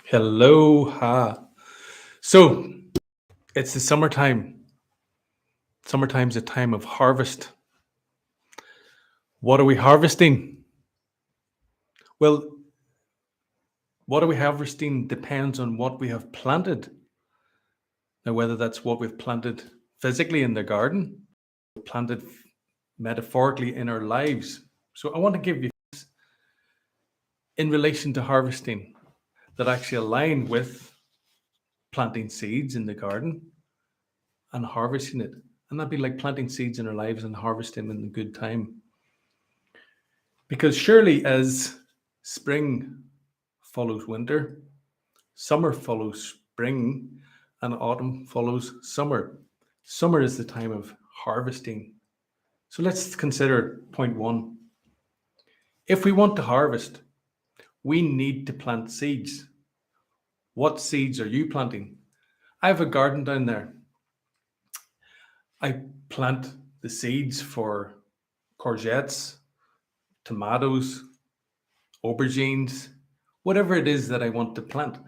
Hello, ha. So it's the summertime. Summertime's a time of harvest. What are we harvesting? Well, what are we harvesting depends on what we have planted. Now, whether that's what we've planted physically in the garden, planted metaphorically in our lives. So I want to give you in relation to harvesting that actually align with planting seeds in the garden and harvesting it. And that'd be like planting seeds in our lives and harvesting in the good time. Because surely as spring follows winter, summer follows spring, and autumn follows summer. Summer is the time of harvesting. So let's consider point one. If we want to harvest, we need to plant seeds. What seeds are you planting? I have a garden down there. I plant the seeds for courgettes, tomatoes, aubergines, whatever it is that I want to plant.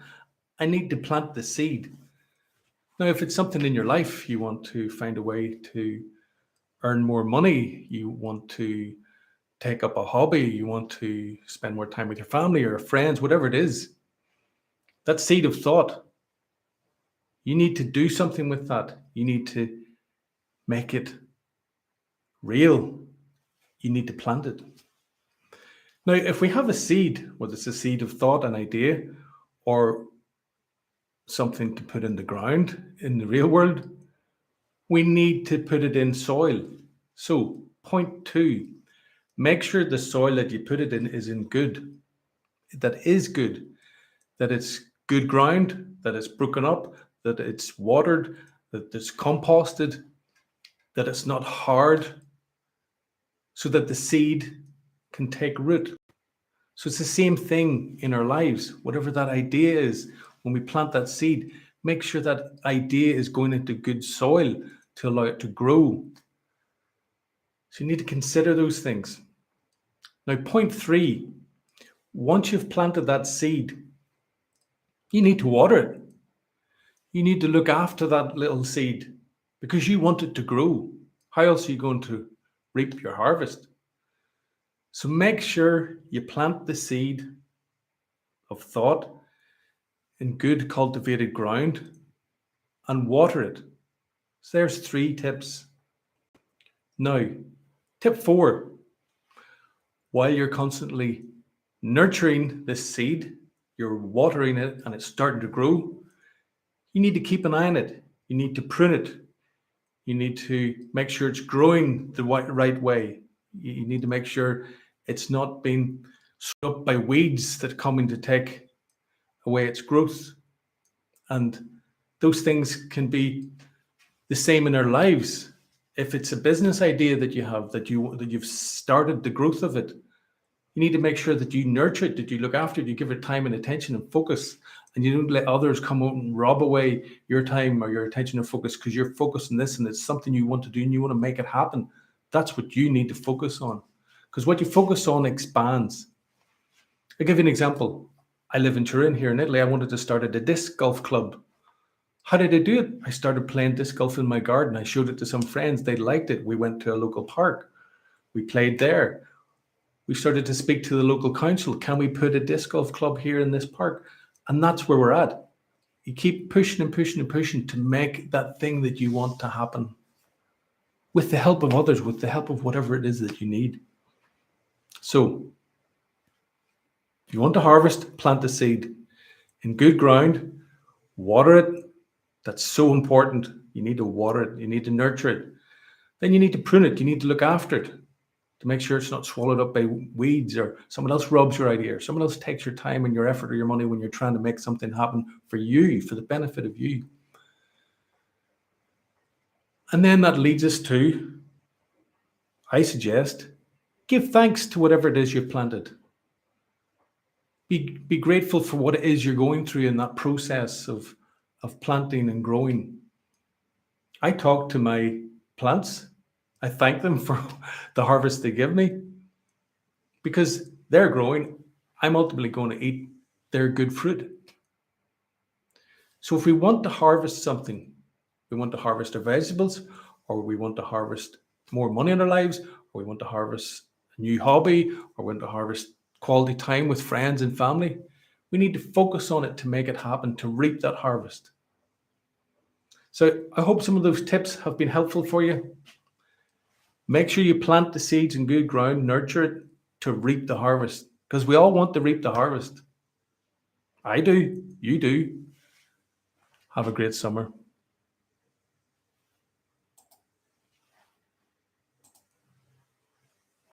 I need to plant the seed. Now, if it's something in your life, you want to find a way to earn more money, you want to take up a hobby, you want to spend more time with your family or friends, whatever it is, that seed of thought, you need to do something with that. You need to make it real. You need to plant it. Now, if we have a seed, whether it's a seed of thought, an idea, or something to put in the ground in the real world, we need to put it in soil. So, point two, make sure the soil that you put it in is good, that it's good ground, that it's broken up, that it's watered, that it's composted, that it's not hard, so that the seed can take root. So it's the same thing in our lives. Whatever that idea is, when we plant that seed, make sure that idea is going into good soil to allow it to grow. So you need to consider those things. Now, point three, once you've planted that seed, you need to water it. You need to look after that little seed because you want it to grow. How else are you going to reap your harvest? So make sure you plant the seed of thought in good cultivated ground and water it. So there's three tips. Now, tip four, while you're constantly nurturing this seed, you're watering it and it's starting to grow, you need to keep an eye on it. You need to prune it. You need to make sure it's growing the right way. You need to make sure it's not being struck up by weeds that come in to take away its growth. And those things can be the same in our lives. If it's a business idea that you have, that you've started the growth of it, you need to make sure that you nurture it, that you look after it, you give it time and attention and focus, and you don't let others come out and rob away your time or your attention and focus because you're focused on this and it's something you want to do and you want to make it happen. That's what you need to focus on, because what you focus on expands. I'll give you an example. I live in Turin here in Italy. I wanted to start a disc golf club. How did I do it? I started playing disc golf in my garden. I showed it to some friends. They liked it. We went to a local park. We played there. We started to speak to the local council. Can we put a disc golf club here in this park? And that's where we're at. You keep pushing and pushing and pushing to make that thing that you want to happen with the help of others, with the help of whatever it is that you need. So, if you want to harvest, plant the seed in good ground, water it. That's so important. You need to water it, you need to nurture it. Then you need to prune it, you need to look after it to make sure it's not swallowed up by weeds or someone else robs your idea or someone else takes your time and your effort or your money when you're trying to make something happen for you, for the benefit of you. And then that leads us to, I suggest, give thanks to whatever it is you've planted. Be grateful for what it is you're going through in that process of planting and growing. I talk to my plants. I thank them for the harvest they give me because they're growing. I'm ultimately going to eat their good fruit. So if we want to harvest something, we want to harvest our vegetables, or we want to harvest more money in our lives, or we want to harvest a new hobby, or we want to harvest quality time with friends and family, we need to focus on it to make it happen, to reap that harvest. So I hope some of those tips have been helpful for you. Make sure you plant the seeds in good ground, nurture it to reap the harvest, because we all want to reap the harvest. I do, you do. Have a great summer.